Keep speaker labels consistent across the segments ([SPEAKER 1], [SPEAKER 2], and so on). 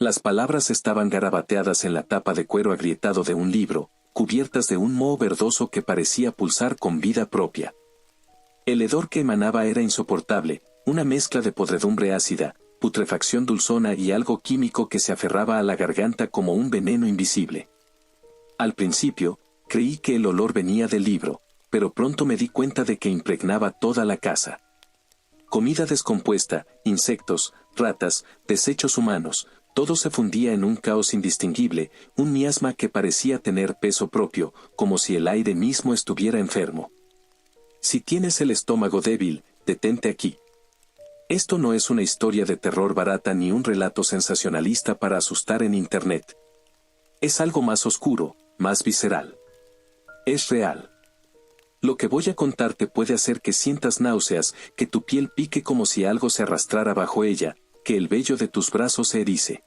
[SPEAKER 1] Las palabras estaban garabateadas en la tapa de cuero agrietado de un libro, cubiertas de un moho verdoso que parecía pulsar con vida propia. El hedor que emanaba era insoportable, una mezcla de podredumbre ácida, putrefacción dulzona y algo químico que se aferraba a la garganta como un veneno invisible. Al principio, creí que el olor venía del libro, pero pronto me di cuenta de que impregnaba toda la casa. Comida descompuesta, insectos, ratas, desechos humanos, todo se fundía en un caos indistinguible, un miasma que parecía tener peso propio, como si el aire mismo estuviera enfermo. Si tienes el estómago débil, detente aquí. Esto no es una historia de terror barata ni un relato sensacionalista para asustar en Internet. Es algo más oscuro, más visceral. Es real. Lo que voy a contarte puede hacer que sientas náuseas, que tu piel pique como si algo se arrastrara bajo ella, que el vello de tus brazos se erice.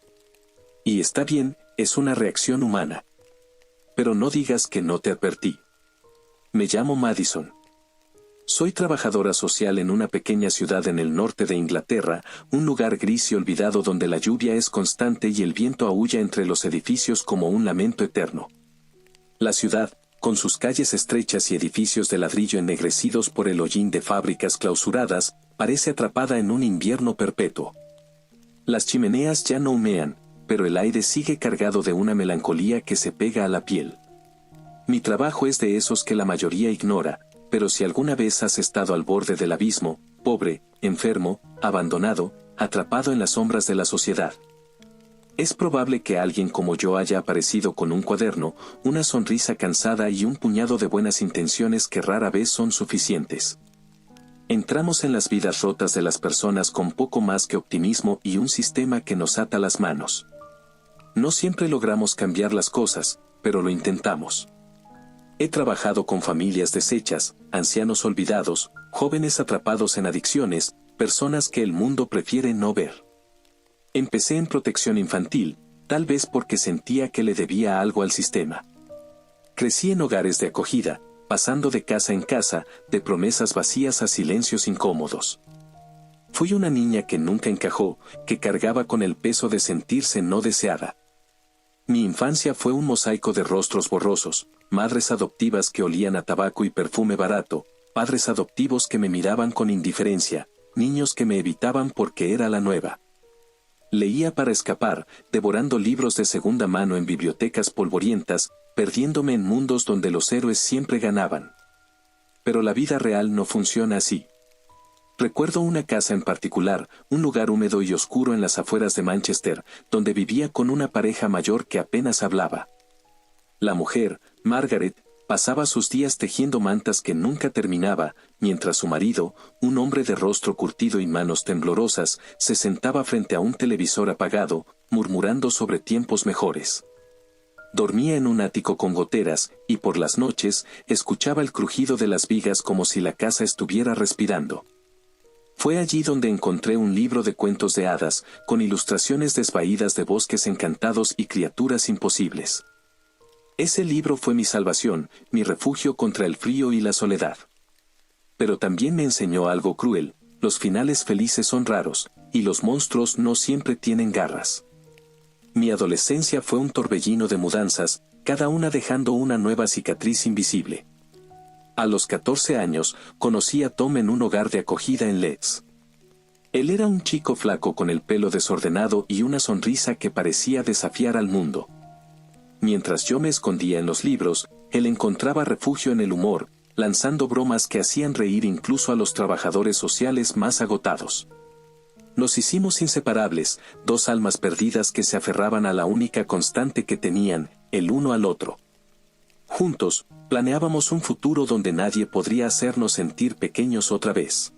[SPEAKER 1] Y está bien, es una reacción humana. Pero no digas que no te advertí. Me llamo Madison. Soy trabajadora social en una pequeña ciudad en el norte de Inglaterra, un lugar gris y olvidado donde la lluvia es constante y el viento aúlla entre los edificios como un lamento eterno. La ciudad, con sus calles estrechas y edificios de ladrillo ennegrecidos por el hollín de fábricas clausuradas, parece atrapada en un invierno perpetuo. Las chimeneas ya no humean, pero el aire sigue cargado de una melancolía que se pega a la piel. Mi trabajo es de esos que la mayoría ignora, pero si alguna vez has estado al borde del abismo, pobre, enfermo, abandonado, atrapado en las sombras de la sociedad, es probable que alguien como yo haya aparecido con un cuaderno, una sonrisa cansada y un puñado de buenas intenciones que rara vez son suficientes. Entramos en las vidas rotas de las personas con poco más que optimismo y un sistema que nos ata las manos. No siempre logramos cambiar las cosas, pero lo intentamos. He trabajado con familias deshechas, ancianos olvidados, jóvenes atrapados en adicciones, personas que el mundo prefiere no ver. Empecé en protección infantil, tal vez porque sentía que le debía algo al sistema. Crecí en hogares de acogida, pasando de casa en casa, de promesas vacías a silencios incómodos. Fui una niña que nunca encajó, que cargaba con el peso de sentirse no deseada. Mi infancia fue un mosaico de rostros borrosos, madres adoptivas que olían a tabaco y perfume barato, padres adoptivos que me miraban con indiferencia, niños que me evitaban porque era la nueva. Leía para escapar, devorando libros de segunda mano en bibliotecas polvorientas, perdiéndome en mundos donde los héroes siempre ganaban. Pero la vida real no funciona así. Recuerdo una casa en particular, un lugar húmedo y oscuro en las afueras de Manchester, donde vivía con una pareja mayor que apenas hablaba. La mujer, Margaret, pasaba sus días tejiendo mantas que nunca terminaba, mientras su marido, un hombre de rostro curtido y manos temblorosas, se sentaba frente a un televisor apagado, murmurando sobre tiempos mejores. Dormía en un ático con goteras, y por las noches, escuchaba el crujido de las vigas como si la casa estuviera respirando. Fue allí donde encontré un libro de cuentos de hadas, con ilustraciones desvaídas de bosques encantados y criaturas imposibles. Ese libro fue mi salvación, mi refugio contra el frío y la soledad. Pero también me enseñó algo cruel: los finales felices son raros, y los monstruos no siempre tienen garras. Mi adolescencia fue un torbellino de mudanzas, cada una dejando una nueva cicatriz invisible. A los 14 años, conocí a Tom en un hogar de acogida en Leeds. Él era un chico flaco con el pelo desordenado y una sonrisa que parecía desafiar al mundo. Mientras yo me escondía en los libros, él encontraba refugio en el humor, lanzando bromas que hacían reír incluso a los trabajadores sociales más agotados. Nos hicimos inseparables, dos almas perdidas que se aferraban a la única constante que tenían, el uno al otro. Juntos, planeábamos un futuro donde nadie podría hacernos sentir pequeños otra vez.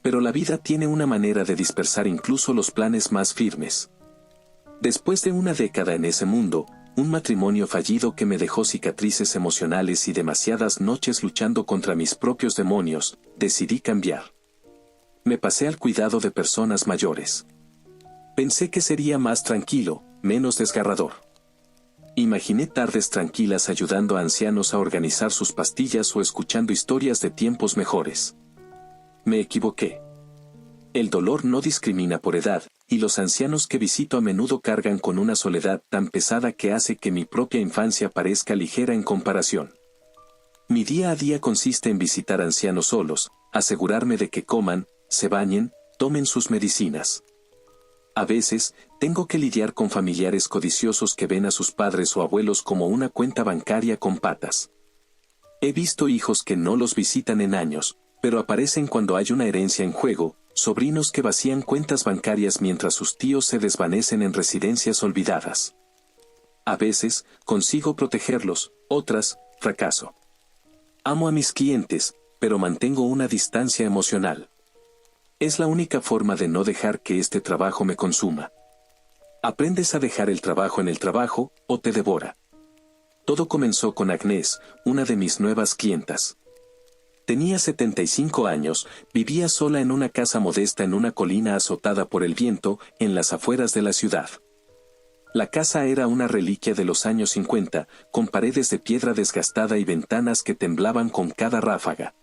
[SPEAKER 1] Pero la vida tiene una manera de dispersar incluso los planes más firmes. Después de una década en ese mundo, un matrimonio fallido que me dejó cicatrices emocionales y demasiadas noches luchando contra mis propios demonios, decidí cambiar. Me pasé al cuidado de personas mayores. Pensé que sería más tranquilo, menos desgarrador. Imaginé tardes tranquilas ayudando a ancianos a organizar sus pastillas o escuchando historias de tiempos mejores. Me equivoqué. El dolor no discrimina por edad, y los ancianos que visito a menudo cargan con una soledad tan pesada que hace que mi propia infancia parezca ligera en comparación. Mi día a día consiste en visitar ancianos solos, asegurarme de que coman, se bañen, tomen sus medicinas. A veces, tengo que lidiar con familiares codiciosos que ven a sus padres o abuelos como una cuenta bancaria con patas. He visto hijos que no los visitan en años, pero aparecen cuando hay una herencia en juego, sobrinos que vacían cuentas bancarias mientras sus tíos se desvanecen en residencias olvidadas. A veces, consigo protegerlos, otras, fracaso. Amo a mis clientes, pero mantengo una distancia emocional. Es la única forma de no dejar que este trabajo me consuma. Aprendes a dejar el trabajo en el trabajo, o te devora. Todo comenzó con Agnès, una de mis nuevas clientas. Tenía 75 años, vivía sola en una casa modesta en una colina azotada por el viento, en las afueras de la ciudad. La casa era una reliquia de los años 50, con paredes de piedra desgastada y ventanas que temblaban con cada ráfaga.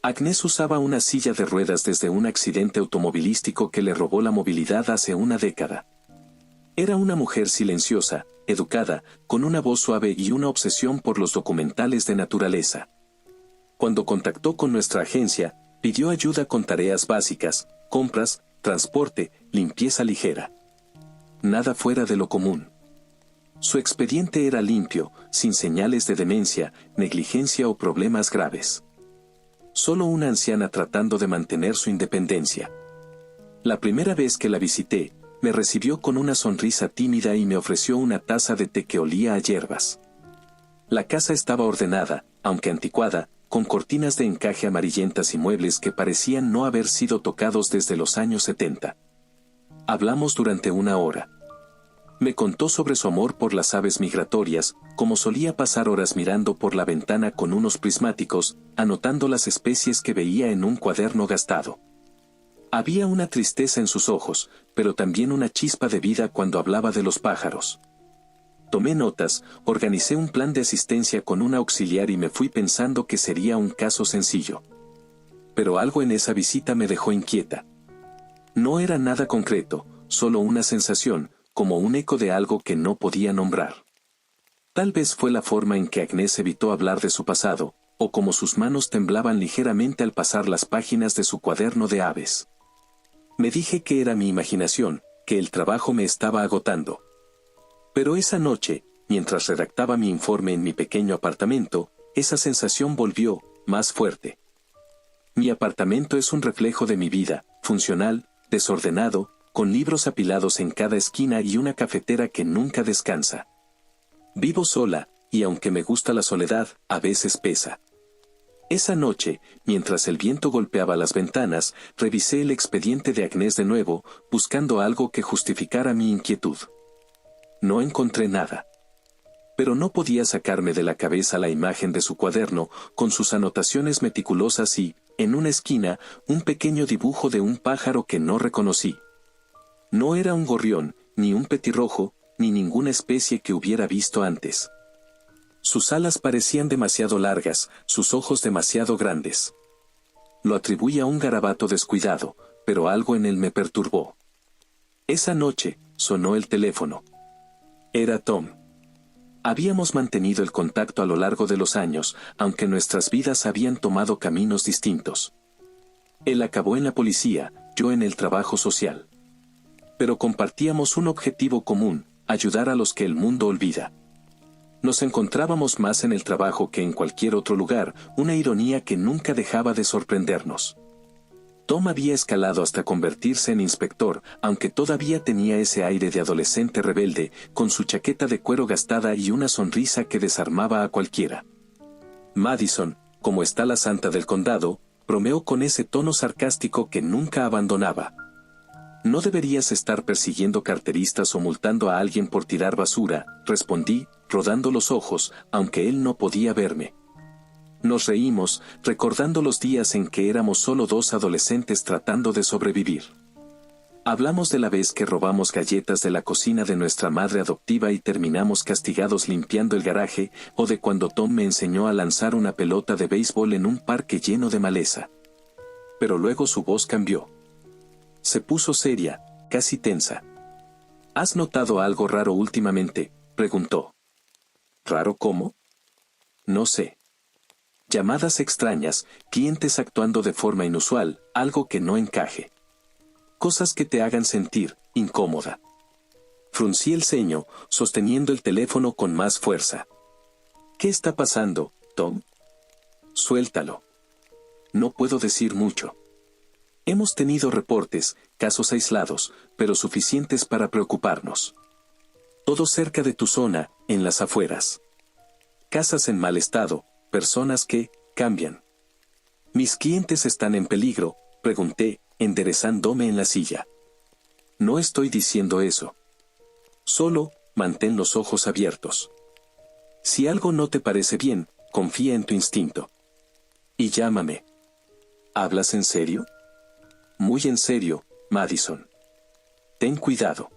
[SPEAKER 1] Agnès usaba una silla de ruedas desde un accidente automovilístico que le robó la movilidad hace una década. Era una mujer silenciosa, educada, con una voz suave y una obsesión por los documentales de naturaleza. Cuando contactó con nuestra agencia, pidió ayuda con tareas básicas, compras, transporte, limpieza ligera. Nada fuera de lo común. Su expediente era limpio, sin señales de demencia, negligencia o problemas graves. Solo una anciana tratando de mantener su independencia. La primera vez que la visité, me recibió con una sonrisa tímida y me ofreció una taza de té que olía a hierbas. La casa estaba ordenada, aunque anticuada, con cortinas de encaje amarillentas y muebles que parecían no haber sido tocados desde los años 70. Hablamos durante una hora. Me contó sobre su amor por las aves migratorias, como solía pasar horas mirando por la ventana con unos prismáticos, anotando las especies que veía en un cuaderno gastado. Había una tristeza en sus ojos, pero también una chispa de vida cuando hablaba de los pájaros. Tomé notas, organicé un plan de asistencia con una auxiliar y me fui pensando que sería un caso sencillo. Pero algo en esa visita me dejó inquieta. No era nada concreto, solo una sensación, como un eco de algo que no podía nombrar. Tal vez fue la forma en que Agnès evitó hablar de su pasado, o como sus manos temblaban ligeramente al pasar las páginas de su cuaderno de aves. Me dije que era mi imaginación, que el trabajo me estaba agotando. Pero esa noche, mientras redactaba mi informe en mi pequeño apartamento, esa sensación volvió, más fuerte. Mi apartamento es un reflejo de mi vida, funcional, desordenado, con libros apilados en cada esquina y una cafetera que nunca descansa. Vivo sola, y aunque me gusta la soledad, a veces pesa. Esa noche, mientras el viento golpeaba las ventanas, revisé el expediente de Agnès de nuevo, buscando algo que justificara mi inquietud. No encontré nada. Pero no podía sacarme de la cabeza la imagen de su cuaderno, con sus anotaciones meticulosas y, en una esquina, un pequeño dibujo de un pájaro que no reconocí. No era un gorrión, ni un petirrojo, ni ninguna especie que hubiera visto antes. Sus alas parecían demasiado largas, sus ojos demasiado grandes. Lo atribuí a un garabato descuidado, pero algo en él me perturbó. Esa noche, sonó el teléfono. Era Tom. Habíamos mantenido el contacto a lo largo de los años, aunque nuestras vidas habían tomado caminos distintos. Él acabó en la policía, yo en el trabajo social. Pero compartíamos un objetivo común, ayudar a los que el mundo olvida. Nos encontrábamos más en el trabajo que en cualquier otro lugar, una ironía que nunca dejaba de sorprendernos. Tom había escalado hasta convertirse en inspector, aunque todavía tenía ese aire de adolescente rebelde, con su chaqueta de cuero gastada y una sonrisa que desarmaba a cualquiera. Madison, como está la santa del condado, bromeó con ese tono sarcástico que nunca abandonaba. No deberías estar persiguiendo carteristas o multando a alguien por tirar basura, respondí, rodando los ojos, aunque él no podía verme. Nos reímos, recordando los días en que éramos solo dos adolescentes tratando de sobrevivir. Hablamos de la vez que robamos galletas de la cocina de nuestra madre adoptiva y terminamos castigados limpiando el garaje, o de cuando Tom me enseñó a lanzar una pelota de béisbol en un parque lleno de maleza. Pero luego su voz cambió. Se puso seria, casi tensa. ¿Has notado algo raro últimamente?, preguntó. ¿Raro cómo? No sé. Llamadas extrañas, clientes actuando de forma inusual, algo que no encaje. Cosas que te hagan sentir incómoda. Fruncí el ceño, sosteniendo el teléfono con más fuerza. ¿Qué está pasando, Tom? Suéltalo. No puedo decir mucho. Hemos tenido reportes, casos aislados, pero suficientes para preocuparnos. Todo cerca de tu zona, en las afueras. Casas en mal estado, personas que cambian. ¿Mis clientes están en peligro?, pregunté, enderezándome en la silla. No estoy diciendo eso. Solo, mantén los ojos abiertos. Si algo no te parece bien, confía en tu instinto. Y llámame. ¿Hablas en serio? Muy en serio, Madison. Ten cuidado.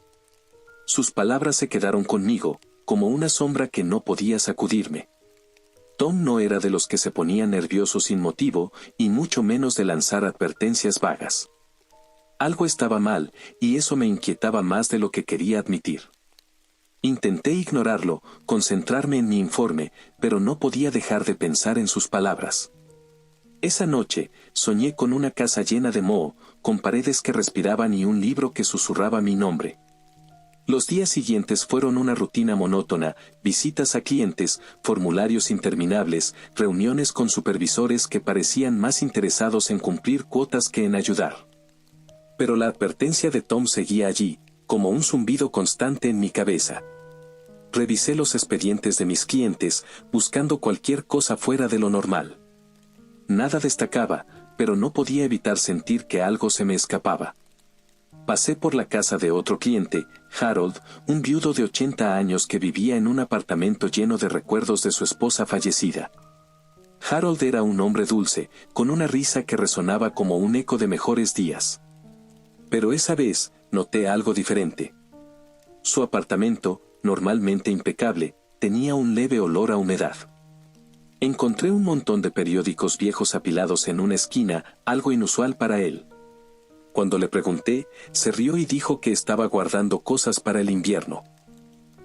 [SPEAKER 1] Sus palabras se quedaron conmigo, como una sombra que no podía sacudirme. Tom no era de los que se ponían nerviosos sin motivo, y mucho menos de lanzar advertencias vagas. Algo estaba mal, y eso me inquietaba más de lo que quería admitir. Intenté ignorarlo, concentrarme en mi informe, pero no podía dejar de pensar en sus palabras. Esa noche, soñé con una casa llena de moho, con paredes que respiraban y un libro que susurraba mi nombre. Los días siguientes fueron una rutina monótona, visitas a clientes, formularios interminables, reuniones con supervisores que parecían más interesados en cumplir cuotas que en ayudar. Pero la advertencia de Tom seguía allí, como un zumbido constante en mi cabeza. Revisé los expedientes de mis clientes, buscando cualquier cosa fuera de lo normal. Nada destacaba, pero no podía evitar sentir que algo se me escapaba. Pasé por la casa de otro cliente, Harold, un viudo de 80 años que vivía en un apartamento lleno de recuerdos de su esposa fallecida. Harold era un hombre dulce, con una risa que resonaba como un eco de mejores días. Pero esa vez, noté algo diferente. Su apartamento, normalmente impecable, tenía un leve olor a humedad. Encontré un montón de periódicos viejos apilados en una esquina, algo inusual para él. Cuando le pregunté, se rió y dijo que estaba guardando cosas para el invierno.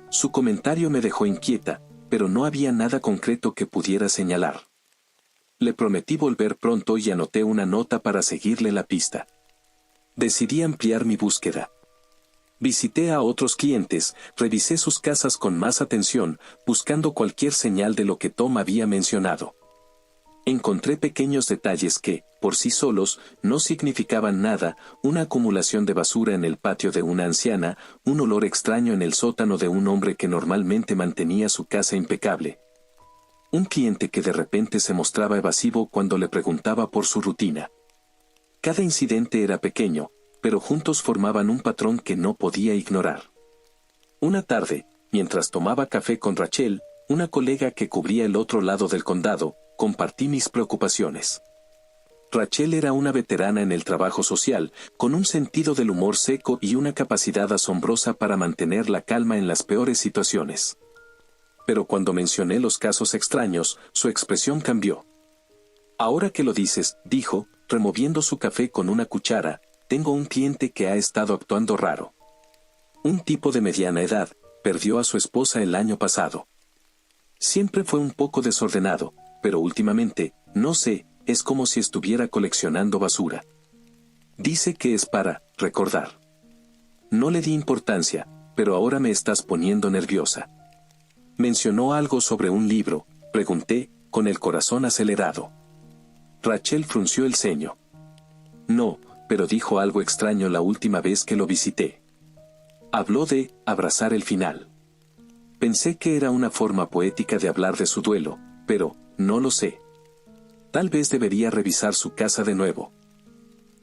[SPEAKER 1] Su comentario me dejó inquieta, pero no había nada concreto que pudiera señalar. Le prometí volver pronto y anoté una nota para seguirle la pista. Decidí ampliar mi búsqueda. Visité a otros clientes, revisé sus casas con más atención, buscando cualquier señal de lo que Tom había mencionado. Encontré pequeños detalles que, por sí solos, no significaban nada, una acumulación de basura en el patio de una anciana, un olor extraño en el sótano de un hombre que normalmente mantenía su casa impecable. Un cliente que de repente se mostraba evasivo cuando le preguntaba por su rutina. Cada incidente era pequeño, pero juntos formaban un patrón que no podía ignorar. Una tarde, mientras tomaba café con Rachel, una colega que cubría el otro lado del condado, compartí mis preocupaciones. Rachel era una veterana en el trabajo social, con un sentido del humor seco y una capacidad asombrosa para mantener la calma en las peores situaciones. Pero cuando mencioné los casos extraños, su expresión cambió. Ahora que lo dices, dijo, removiendo su café con una cuchara, tengo un cliente que ha estado actuando raro. Un tipo de mediana edad, perdió a su esposa el año pasado. Siempre fue un poco desordenado, pero últimamente, no sé, es como si estuviera coleccionando basura. Dice que es para recordar. No le di importancia, pero ahora me estás poniendo nerviosa. ¿Mencionó algo sobre un libro?, pregunté, con el corazón acelerado. Rachel frunció el ceño. No, pero dijo algo extraño la última vez que lo visité. Habló de abrazar el final. Pensé que era una forma poética de hablar de su duelo, pero no lo sé. Tal vez debería revisar su casa de nuevo.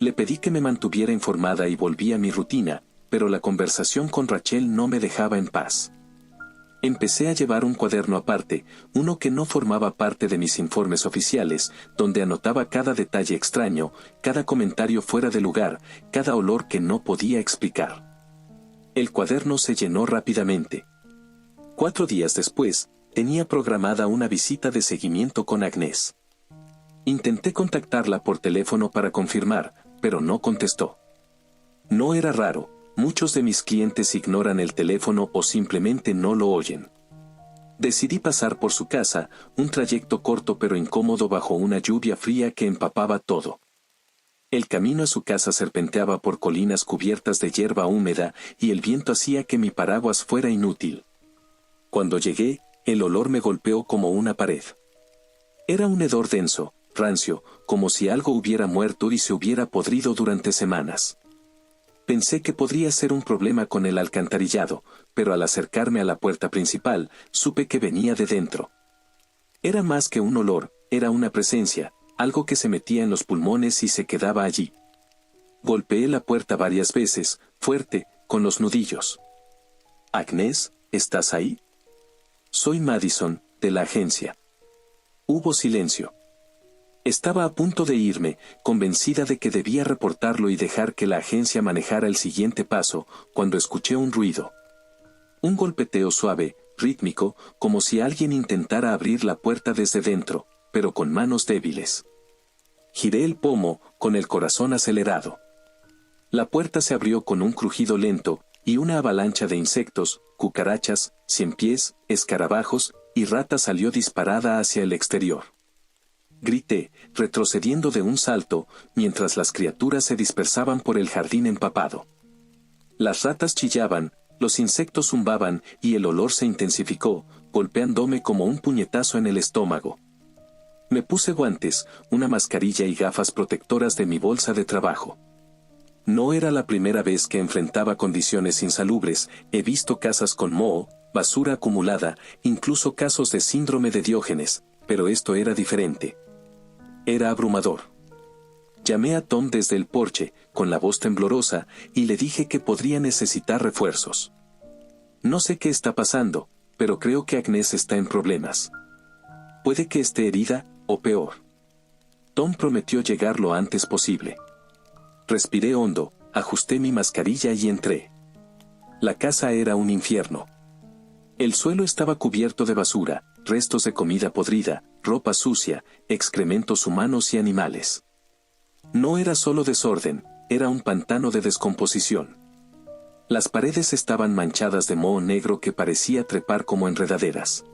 [SPEAKER 1] Le pedí que me mantuviera informada y volví a mi rutina, pero la conversación con Rachel no me dejaba en paz. Empecé a llevar un cuaderno aparte, uno que no formaba parte de mis informes oficiales, donde anotaba cada detalle extraño, cada comentario fuera de lugar, cada olor que no podía explicar. El cuaderno se llenó rápidamente. 4 días después, tenía programada una visita de seguimiento con Agnes. Intenté contactarla por teléfono para confirmar, pero no contestó. No era raro, muchos de mis clientes ignoran el teléfono o simplemente no lo oyen. Decidí pasar por su casa, un trayecto corto pero incómodo bajo una lluvia fría que empapaba todo. El camino a su casa serpenteaba por colinas cubiertas de hierba húmeda y el viento hacía que mi paraguas fuera inútil. Cuando llegué, el olor me golpeó como una pared. Era un hedor denso, rancio, como si algo hubiera muerto y se hubiera podrido durante semanas. Pensé que podría ser un problema con el alcantarillado, pero al acercarme a la puerta principal, supe que venía de dentro. Era más que un olor, era una presencia, algo que se metía en los pulmones y se quedaba allí. Golpeé la puerta varias veces, fuerte, con los nudillos. «Agnès, ¿estás ahí?» «Soy Madison, de la agencia». Hubo silencio. Estaba a punto de irme, convencida de que debía reportarlo y dejar que la agencia manejara el siguiente paso, cuando escuché un ruido. Un golpeteo suave, rítmico, como si alguien intentara abrir la puerta desde dentro, pero con manos débiles. Giré el pomo, con el corazón acelerado. La puerta se abrió con un crujido lento, y una avalancha de insectos, cucarachas, ciempiés, escarabajos, y ratas salió disparada hacia el exterior. Grité, retrocediendo de un salto, mientras las criaturas se dispersaban por el jardín empapado. Las ratas chillaban, los insectos zumbaban, y el olor se intensificó, golpeándome como un puñetazo en el estómago. Me puse guantes, una mascarilla y gafas protectoras de mi bolsa de trabajo. No era la primera vez que enfrentaba condiciones insalubres, he visto casas con moho, basura acumulada, incluso casos de síndrome de Diógenes, pero esto era diferente. Era abrumador. Llamé a Tom desde el porche, con la voz temblorosa, y le dije que podría necesitar refuerzos. No sé qué está pasando, pero creo que Agnès está en problemas. Puede que esté herida, o peor. Tom prometió llegar lo antes posible. Respiré hondo, ajusté mi mascarilla y entré. La casa era un infierno. El suelo estaba cubierto de basura, restos de comida podrida, ropa sucia, excrementos humanos y animales. No era solo desorden, era un pantano de descomposición. Las paredes estaban manchadas de moho negro que parecía trepar como enredaderas.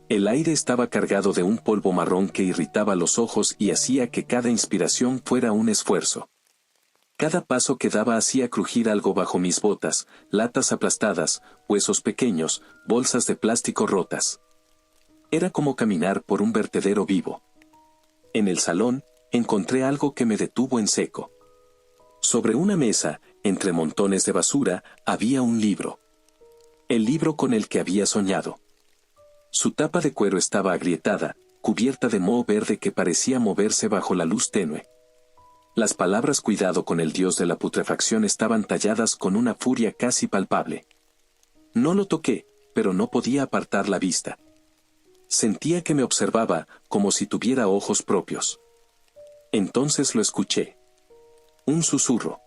[SPEAKER 1] El aire estaba cargado de un polvo marrón que irritaba los ojos y hacía que cada inspiración fuera un esfuerzo. Cada paso que daba hacía crujir algo bajo mis botas, latas aplastadas, huesos pequeños, bolsas de plástico rotas. Era como caminar por un vertedero vivo. En el salón, encontré algo que me detuvo en seco. Sobre una mesa, entre montones de basura, había un libro. El libro con el que había soñado. Su tapa de cuero estaba agrietada, cubierta de moho verde que parecía moverse bajo la luz tenue. Las palabras «cuidado con el dios de la putrefacción» estaban talladas con una furia casi palpable. No lo toqué, pero no podía apartar la vista. Sentía que me observaba, como si tuviera ojos propios. Entonces lo escuché. Un susurro.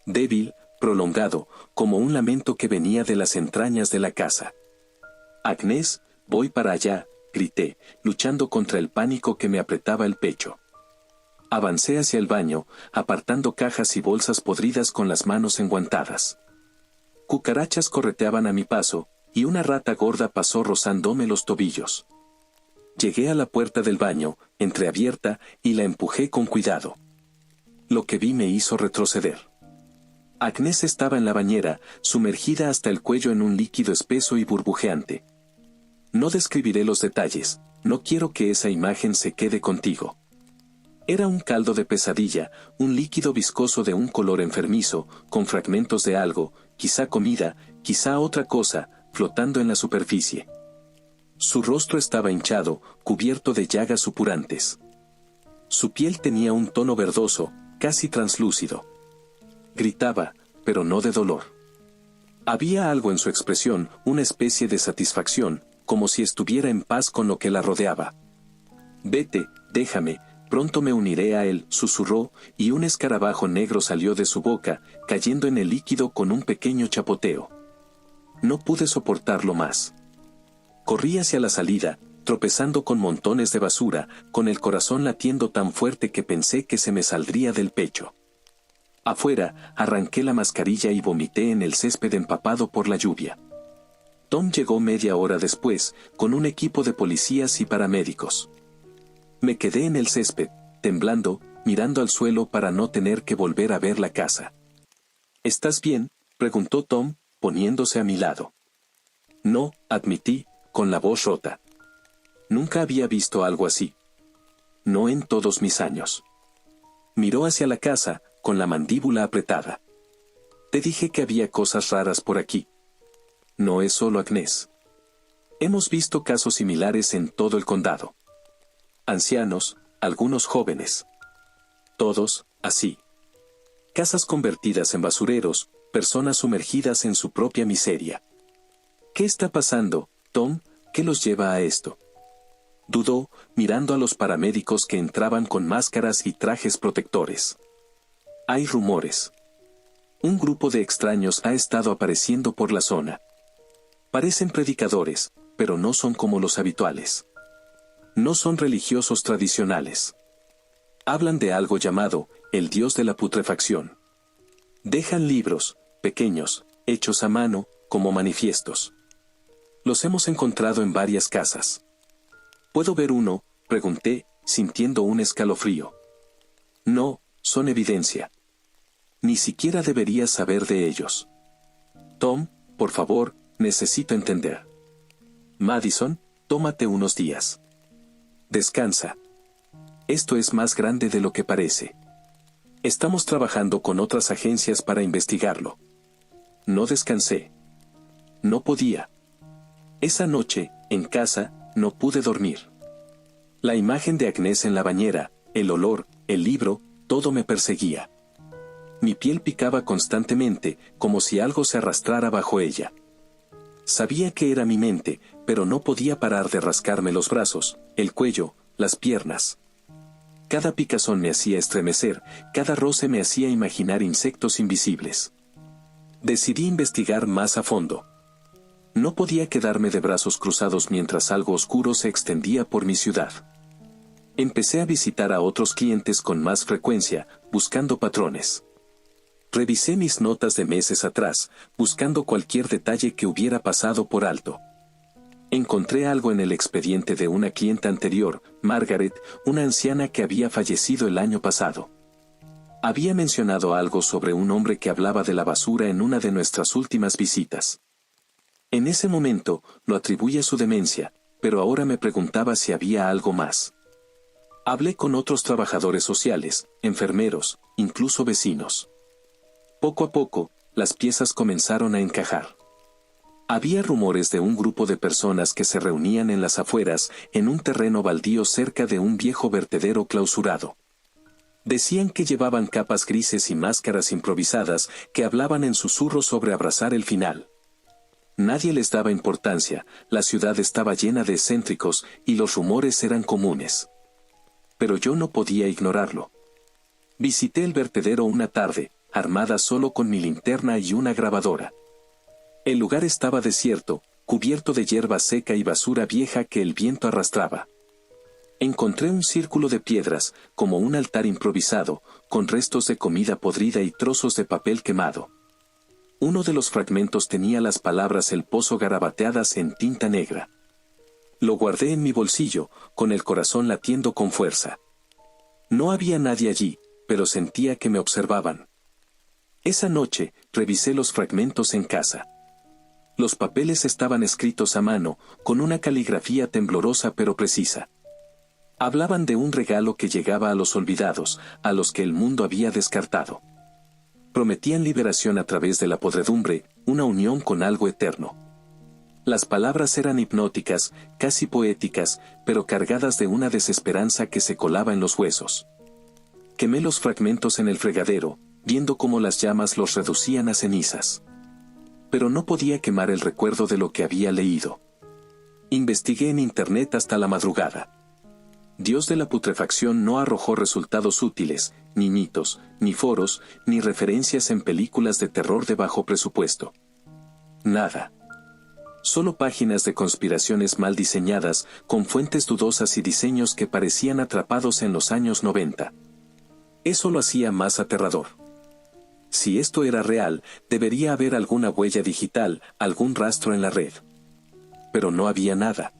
[SPEAKER 1] Débil, prolongado, como un lamento que venía de las entrañas de la casa. «Agnès, voy para allá», grité, luchando contra el pánico que me apretaba el pecho. Avancé hacia el baño, apartando cajas y bolsas podridas con las manos enguantadas. Cucarachas correteaban a mi paso, y una rata gorda pasó rozándome los tobillos. Llegué a la puerta del baño, entreabierta, y la empujé con cuidado. Lo que vi me hizo retroceder. Agnès estaba en la bañera, sumergida hasta el cuello en un líquido espeso y burbujeante. No describiré los detalles, no quiero que esa imagen se quede contigo. Era un caldo de pesadilla, un líquido viscoso de un color enfermizo, con fragmentos de algo, quizá comida, quizá otra cosa, flotando en la superficie. Su rostro estaba hinchado, cubierto de llagas supurantes. Su piel tenía un tono verdoso, casi translúcido. Gritaba, pero no de dolor. Había algo en su expresión, una especie de satisfacción, como si estuviera en paz con lo que la rodeaba. «Vete, déjame, pronto me uniré a él», susurró, y un escarabajo negro salió de su boca, cayendo en el líquido con un pequeño chapoteo. No pude soportarlo más. Corrí hacia la salida, tropezando con montones de basura, con el corazón latiendo tan fuerte que pensé que se me saldría del pecho. Afuera, arranqué la mascarilla y vomité en el césped empapado por la lluvia. Tom llegó media hora después, con un equipo de policías y paramédicos. Me quedé en el césped, temblando, mirando al suelo para no tener que volver a ver la casa. ¿Estás bien?, preguntó Tom, poniéndose a mi lado. No, admití, con la voz rota. Nunca había visto algo así. No en todos mis años. Miró hacia la casa, con la mandíbula apretada. Te dije que había cosas raras por aquí. No es solo Agnes. Hemos visto casos similares en todo el condado. Ancianos, algunos jóvenes. Todos, así. Casas convertidas en basureros, personas sumergidas en su propia miseria. ¿Qué está pasando, Tom? ¿Qué los lleva a esto? Dudó, mirando a los paramédicos que entraban con máscaras y trajes protectores. Hay rumores. Un grupo de extraños ha estado apareciendo por la zona. Parecen predicadores, pero no son como los habituales. No son religiosos tradicionales. Hablan de algo llamado, el dios de la putrefacción. Dejan libros, pequeños, hechos a mano, como manifiestos. Los hemos encontrado en varias casas. ¿Puedo ver uno?, pregunté, sintiendo un escalofrío. No, son evidencia. Ni siquiera deberías saber de ellos. Tom, por favor, necesito entender. Madison, tómate unos días. Descansa. Esto es más grande de lo que parece. Estamos trabajando con otras agencias para investigarlo. No descansé. No podía. Esa noche, en casa, no pude dormir. La imagen de Agnes en la bañera, el olor, el libro, todo me perseguía. Mi piel picaba constantemente, como si algo se arrastrara bajo ella. Sabía que era mi mente, pero no podía parar de rascarme los brazos, el cuello, las piernas. Cada picazón me hacía estremecer, cada roce me hacía imaginar insectos invisibles. Decidí investigar más a fondo. No podía quedarme de brazos cruzados mientras algo oscuro se extendía por mi ciudad. Empecé a visitar a otros clientes con más frecuencia, buscando patrones. Revisé mis notas de meses atrás, buscando cualquier detalle que hubiera pasado por alto. Encontré algo en el expediente de una clienta anterior, Margaret, una anciana que había fallecido el año pasado. Había mencionado algo sobre un hombre que hablaba de la basura en una de nuestras últimas visitas. En ese momento, lo atribuí a su demencia, pero ahora me preguntaba si había algo más. Hablé con otros trabajadores sociales, enfermeros, incluso vecinos. Poco a poco, las piezas comenzaron a encajar. Había rumores de un grupo de personas que se reunían en las afueras, en un terreno baldío cerca de un viejo vertedero clausurado. Decían que llevaban capas grises y máscaras improvisadas que hablaban en susurros sobre abrazar el final. Nadie les daba importancia, la ciudad estaba llena de excéntricos y los rumores eran comunes. Pero yo no podía ignorarlo. Visité el vertedero una tarde, armada solo con mi linterna y una grabadora. El lugar estaba desierto, cubierto de hierba seca y basura vieja que el viento arrastraba. Encontré un círculo de piedras, como un altar improvisado, con restos de comida podrida y trozos de papel quemado. Uno de los fragmentos tenía las palabras "El Pozo" garabateadas en tinta negra. Lo guardé en mi bolsillo, con el corazón latiendo con fuerza. No había nadie allí, pero sentía que me observaban. Esa noche, revisé los fragmentos en casa. Los papeles estaban escritos a mano, con una caligrafía temblorosa pero precisa. Hablaban de un regalo que llegaba a los olvidados, a los que el mundo había descartado. Prometían liberación a través de la podredumbre, una unión con algo eterno. Las palabras eran hipnóticas, casi poéticas, pero cargadas de una desesperanza que se colaba en los huesos. Quemé los fragmentos en el fregadero, viendo cómo las llamas los reducían a cenizas. Pero no podía quemar el recuerdo de lo que había leído. Investigué en internet hasta la madrugada. Dios de la putrefacción no arrojó resultados útiles, ni mitos, ni foros, ni referencias en películas de terror de bajo presupuesto. Nada. Solo páginas de conspiraciones mal diseñadas, con fuentes dudosas y diseños que parecían atrapados en los años 90. Eso lo hacía más aterrador. Si esto era real, debería haber alguna huella digital, algún rastro en la red. Pero no había nada.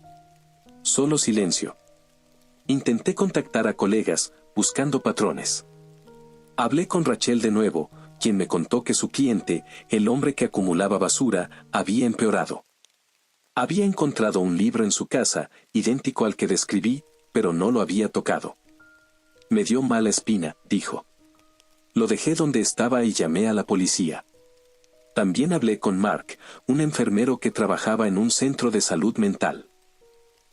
[SPEAKER 1] Solo silencio. Intenté contactar a colegas, buscando patrones. Hablé con Rachel de nuevo, quien me contó que su cliente, el hombre que acumulaba basura, había empeorado. Había encontrado un libro en su casa, idéntico al que describí, pero no lo había tocado. Me dio mala espina, dijo. Lo dejé donde estaba y llamé a la policía. También hablé con Mark, un enfermero que trabajaba en un centro de salud mental.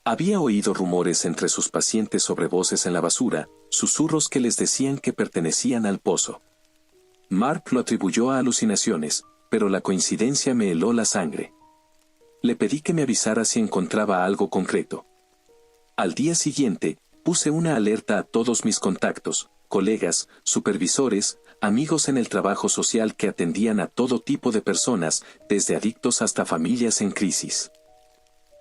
[SPEAKER 1] Había oído rumores entre sus pacientes sobre voces en la basura, susurros que les decían que pertenecían al pozo. Mark lo atribuyó a alucinaciones, pero la coincidencia me heló la sangre. Le pedí que me avisara si encontraba algo concreto. Al día siguiente, puse una alerta a todos mis contactos, colegas, supervisores, amigos en el trabajo social que atendían a todo tipo de personas, desde adictos hasta familias en crisis.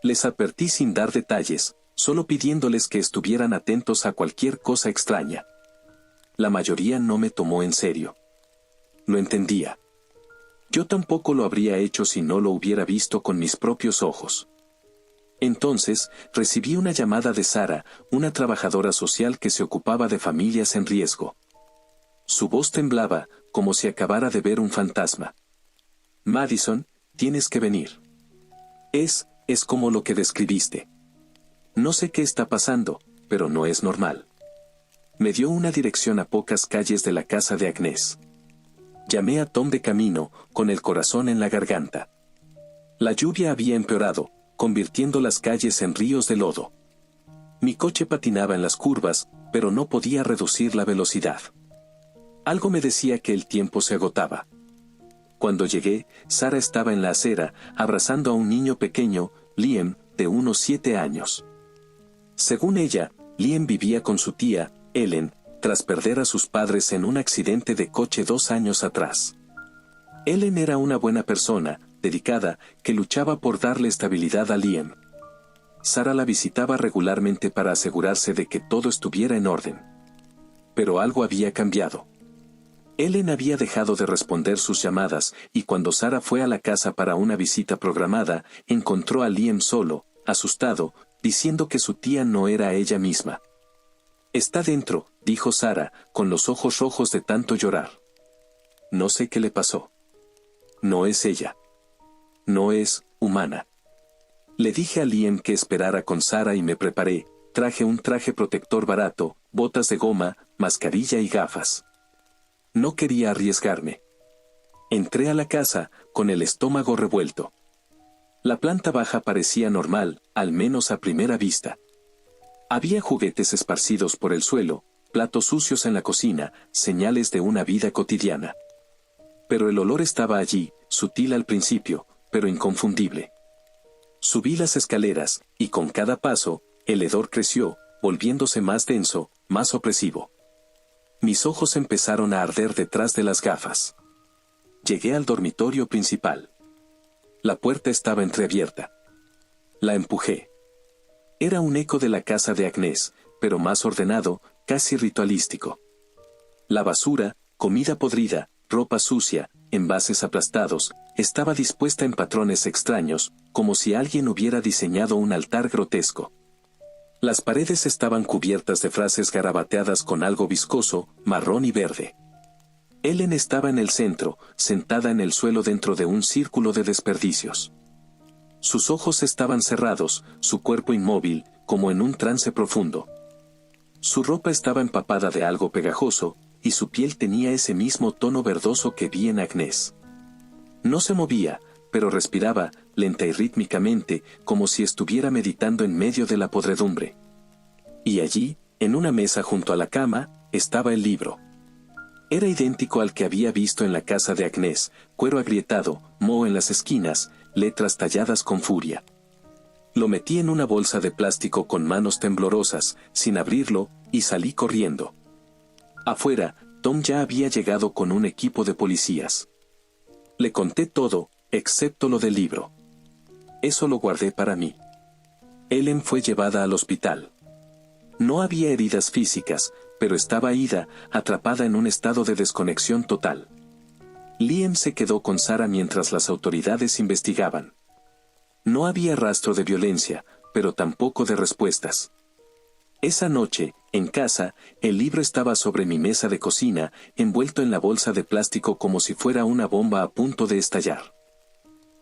[SPEAKER 1] Les advertí sin dar detalles, solo pidiéndoles que estuvieran atentos a cualquier cosa extraña. La mayoría no me tomó en serio. Lo entendía. Yo tampoco lo habría hecho si no lo hubiera visto con mis propios ojos. Entonces, recibí una llamada de Sara, una trabajadora social que se ocupaba de familias en riesgo. Su voz temblaba, como si acabara de ver un fantasma. Madison, tienes que venir. Es como lo que describiste. No sé qué está pasando, pero no es normal. Me dio una dirección a pocas calles de la casa de Agnes. Llamé a Tom de camino, con el corazón en la garganta. La lluvia había empeorado, convirtiendo las calles en ríos de lodo. Mi coche patinaba en las curvas, pero no podía reducir la velocidad. Algo me decía que el tiempo se agotaba. Cuando llegué, Sara estaba en la acera, abrazando a un niño pequeño, Liam, de unos 7 años. Según ella, Liam vivía con su tía, Ellen, tras perder a sus padres en un accidente de coche 2 años atrás. Ellen era una buena persona, dedicada, que luchaba por darle estabilidad a Liam. Sara la visitaba regularmente para asegurarse de que todo estuviera en orden. Pero algo había cambiado. Ellen había dejado de responder sus llamadas, y cuando Sara fue a la casa para una visita programada, encontró a Liam solo, asustado, diciendo que su tía no era ella misma. «Está dentro», dijo Sara, con los ojos rojos de tanto llorar. «No sé qué le pasó. No es ella. No es humana». Le dije a Liam que esperara con Sara y me preparé. Traje un traje protector barato, botas de goma, mascarilla y gafas. No quería arriesgarme. Entré a la casa, con el estómago revuelto. La planta baja parecía normal, al menos a primera vista. Había juguetes esparcidos por el suelo, platos sucios en la cocina, señales de una vida cotidiana. Pero el olor estaba allí, sutil al principio, pero inconfundible. Subí las escaleras, y con cada paso, el hedor creció, volviéndose más denso, más opresivo. Mis ojos empezaron a arder detrás de las gafas. Llegué al dormitorio principal. La puerta estaba entreabierta. La empujé. Era un eco de la casa de Agnes, pero más ordenado, casi ritualístico. La basura, comida podrida, ropa sucia, envases aplastados, estaba dispuesta en patrones extraños, como si alguien hubiera diseñado un altar grotesco. Las paredes estaban cubiertas de frases garabateadas con algo viscoso, marrón y verde. Ellen estaba en el centro, sentada en el suelo dentro de un círculo de desperdicios. Sus ojos estaban cerrados, su cuerpo inmóvil, como en un trance profundo. Su ropa estaba empapada de algo pegajoso, y su piel tenía ese mismo tono verdoso que vi en Agnes. No se movía, pero respiraba, lenta y rítmicamente, como si estuviera meditando en medio de la podredumbre. Y allí, en una mesa junto a la cama, estaba el libro. Era idéntico al que había visto en la casa de Agnes, cuero agrietado, moho en las esquinas, letras talladas con furia. Lo metí en una bolsa de plástico con manos temblorosas, sin abrirlo, y salí corriendo. Afuera, Tom ya había llegado con un equipo de policías. Le conté todo, excepto lo del libro. Eso lo guardé para mí. Ellen fue llevada al hospital. No había heridas físicas, pero estaba ida, atrapada en un estado de desconexión total. Liam se quedó con Sarah mientras las autoridades investigaban. No había rastro de violencia, pero tampoco de respuestas. Esa noche, en casa, el libro estaba sobre mi mesa de cocina, envuelto en la bolsa de plástico como si fuera una bomba a punto de estallar.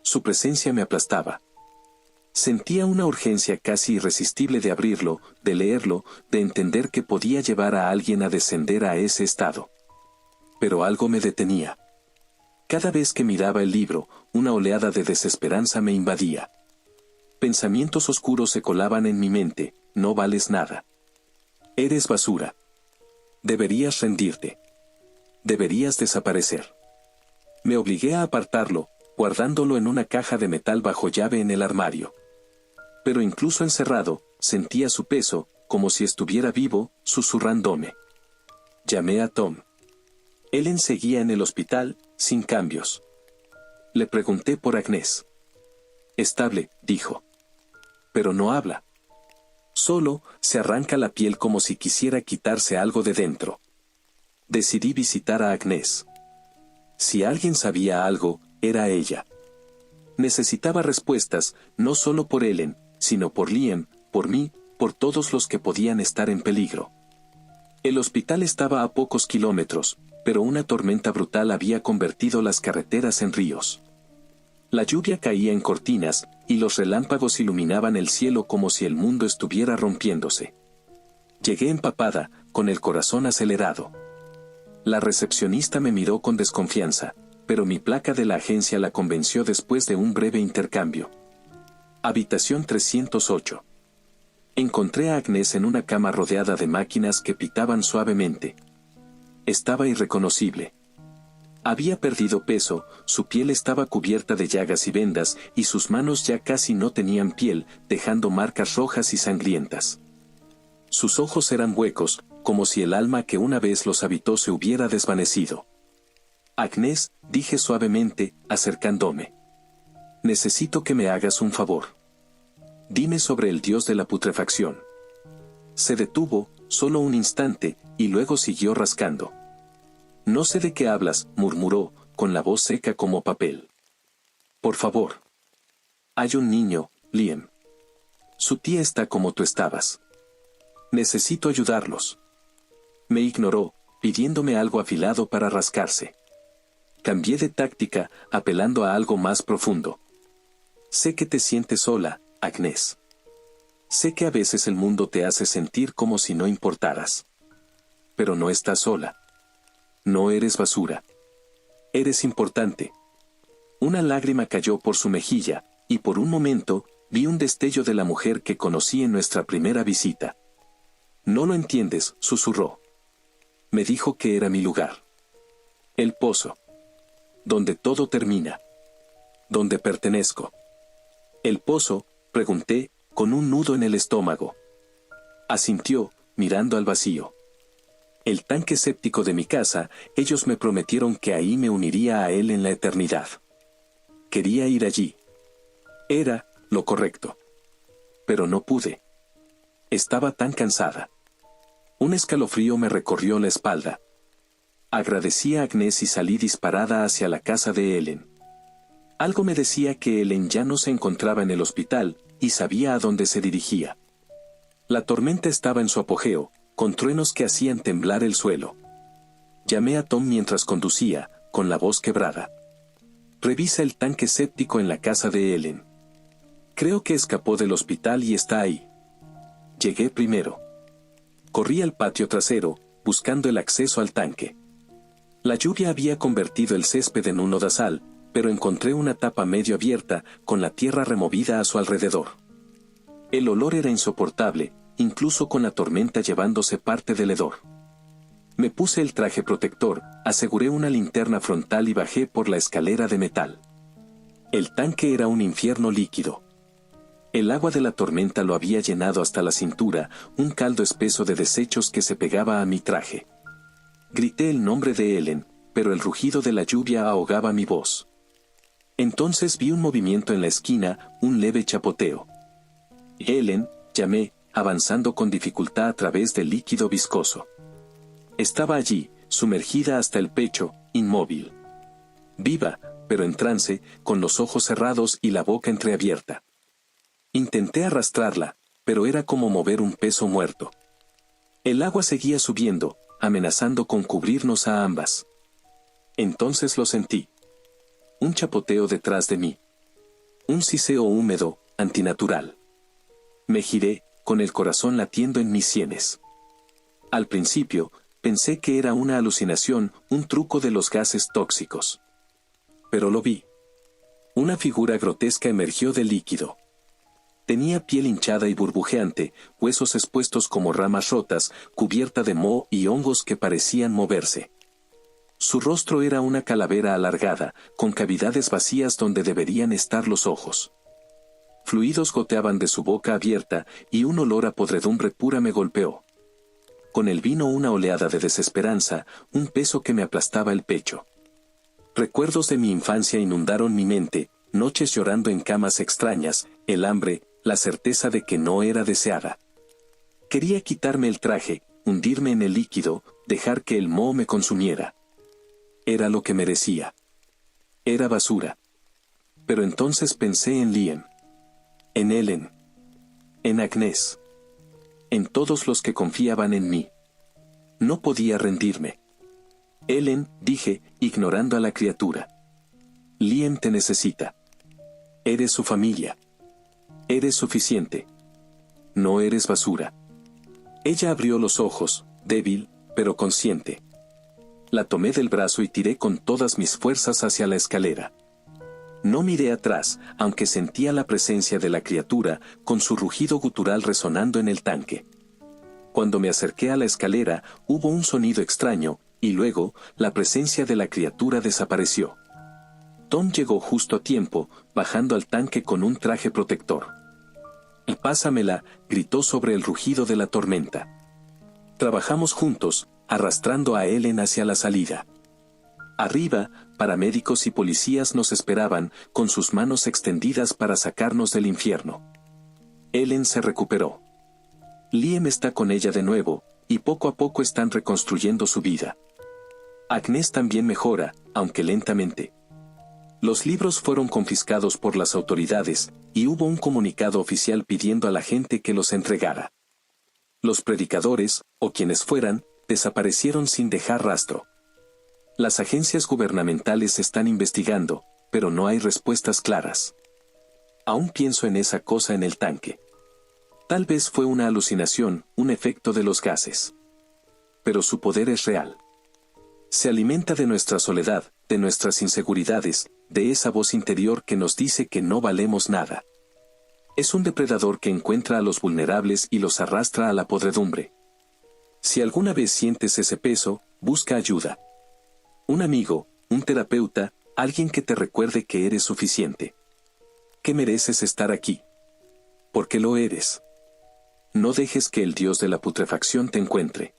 [SPEAKER 1] Su presencia me aplastaba. Sentía una urgencia casi irresistible de abrirlo, de leerlo, de entender que podía llevar a alguien a descender a ese estado. Pero algo me detenía. Cada vez que miraba el libro, una oleada de desesperanza me invadía. Pensamientos oscuros se colaban en mi mente: no vales nada. Eres basura. Deberías rendirte. Deberías desaparecer. Me obligué a apartarlo, guardándolo en una caja de metal bajo llave en el armario. Pero incluso encerrado, sentía su peso, como si estuviera vivo, susurrándome. Llamé a Tom. Ellen seguía en el hospital, sin cambios. Le pregunté por Agnes. Estable, dijo. Pero no habla. Solo se arranca la piel como si quisiera quitarse algo de dentro. Decidí visitar a Agnes. Si alguien sabía algo, era ella. Necesitaba respuestas, no solo por Ellen, sino por Liam, por mí, por todos los que podían estar en peligro. El hospital estaba a pocos kilómetros, pero una tormenta brutal había convertido las carreteras en ríos. La lluvia caía en cortinas, y los relámpagos iluminaban el cielo como si el mundo estuviera rompiéndose. Llegué empapada, con el corazón acelerado. La recepcionista me miró con desconfianza, pero mi placa de la agencia la convenció después de un breve intercambio. Habitación 308. Encontré a Agnes en una cama rodeada de máquinas que pitaban suavemente. Estaba irreconocible. Había perdido peso, su piel estaba cubierta de llagas y vendas, y sus manos ya casi no tenían piel, dejando marcas rojas y sangrientas. Sus ojos eran huecos, como si el alma que una vez los habitó se hubiera desvanecido. Agnes, dije suavemente, acercándome. Necesito que me hagas un favor. Dime sobre el dios de la putrefacción. Se detuvo, solo un instante, y luego siguió rascando. No sé de qué hablas, murmuró, con la voz seca como papel. Por favor. Hay un niño, Liam. Su tía está como tú estabas. Necesito ayudarlos. Me ignoró, pidiéndome algo afilado para rascarse. Cambié de táctica, apelando a algo más profundo. Sé que te sientes sola, Agnes. Sé que a veces el mundo te hace sentir como si no importaras. Pero no estás sola. No eres basura. Eres importante. Una lágrima cayó por su mejilla, y por un momento, vi un destello de la mujer que conocí en nuestra primera visita. No lo entiendes, susurró. Me dijo que era mi lugar. El pozo. Donde todo termina. Donde pertenezco. ¿El pozo?, pregunté, con un nudo en el estómago. Asintió, mirando al vacío. El tanque séptico de mi casa, ellos me prometieron que ahí me uniría a él en la eternidad. Quería ir allí. Era lo correcto. Pero no pude. Estaba tan cansada. Un escalofrío me recorrió la espalda. Agradecí a Agnes y salí disparada hacia la casa de Ellen. Algo me decía que Ellen ya no se encontraba en el hospital, y sabía a dónde se dirigía. La tormenta estaba en su apogeo, con truenos que hacían temblar el suelo. Llamé a Tom mientras conducía, con la voz quebrada. Revisa el tanque séptico en la casa de Ellen. Creo que escapó del hospital y está ahí. Llegué primero. Corrí al patio trasero, buscando el acceso al tanque. La lluvia había convertido el césped en un lodazal, pero encontré una tapa medio abierta, con la tierra removida a su alrededor. El olor era insoportable, incluso con la tormenta llevándose parte del hedor. Me puse el traje protector, aseguré una linterna frontal y bajé por la escalera de metal. El tanque era un infierno líquido. El agua de la tormenta lo había llenado hasta la cintura, un caldo espeso de desechos que se pegaba a mi traje. Grité el nombre de Ellen, pero el rugido de la lluvia ahogaba mi voz. Entonces vi un movimiento en la esquina, un leve chapoteo. Ellen, llamé, avanzando con dificultad a través del líquido viscoso. Estaba allí, sumergida hasta el pecho, inmóvil. viva, pero en trance, con los ojos cerrados y la boca entreabierta. Intenté arrastrarla, pero era como mover un peso muerto. El agua seguía subiendo, amenazando con cubrirnos a ambas. Entonces lo sentí. Un chapoteo detrás de mí. Un siseo húmedo, antinatural. Me giré, con el corazón latiendo en mis sienes. Al principio, pensé que era una alucinación, un truco de los gases tóxicos. Pero lo vi. Una figura grotesca emergió del líquido. Tenía piel hinchada y burbujeante, huesos expuestos como ramas rotas, cubierta de moho y hongos que parecían moverse. Su rostro era una calavera alargada, con cavidades vacías donde deberían estar los ojos. Fluidos goteaban de su boca abierta, y un olor a podredumbre pura me golpeó. Con él vino una oleada de desesperanza, un peso que me aplastaba el pecho. Recuerdos de mi infancia inundaron mi mente, noches llorando en camas extrañas, el hambre, la certeza de que no era deseada. Quería quitarme el traje, hundirme en el líquido, dejar que el moho me consumiera. Era lo que merecía. Era basura. Pero entonces pensé en Liam. En Ellen. En Agnes. En todos los que confiaban en mí. No podía rendirme. Ellen, dije, ignorando a la criatura. Liam te necesita. Eres su familia. Eres suficiente. No eres basura. Ella abrió los ojos, débil, pero consciente. La tomé del brazo y tiré con todas mis fuerzas hacia la escalera. No miré atrás, aunque sentía la presencia de la criatura, con su rugido gutural resonando en el tanque. Cuando me acerqué a la escalera, hubo un sonido extraño, y luego, la presencia de la criatura desapareció. Tom llegó justo a tiempo, bajando al tanque con un traje protector. «Y pásamela», gritó sobre el rugido de la tormenta. Trabajamos juntos, arrastrando a Ellen hacia la salida. Arriba, paramédicos y policías nos esperaban, con sus manos extendidas para sacarnos del infierno. Ellen se recuperó. Liam está con ella de nuevo, y poco a poco están reconstruyendo su vida. Agnes también mejora, aunque lentamente. Los libros fueron confiscados por las autoridades, y hubo un comunicado oficial pidiendo a la gente que los entregara. Los predicadores, o quienes fueran, desaparecieron sin dejar rastro. Las agencias gubernamentales están investigando, pero no hay respuestas claras. Aún pienso en esa cosa en el tanque. Tal vez fue una alucinación, un efecto de los gases. Pero su poder es real. Se alimenta de nuestra soledad, de nuestras inseguridades, de esa voz interior que nos dice que no valemos nada. Es un depredador que encuentra a los vulnerables y los arrastra a la podredumbre. Si alguna vez sientes ese peso, busca ayuda. Un amigo, un terapeuta, alguien que te recuerde que eres suficiente. Que mereces estar aquí. Porque lo eres. No dejes que el dios de la putrefacción te encuentre.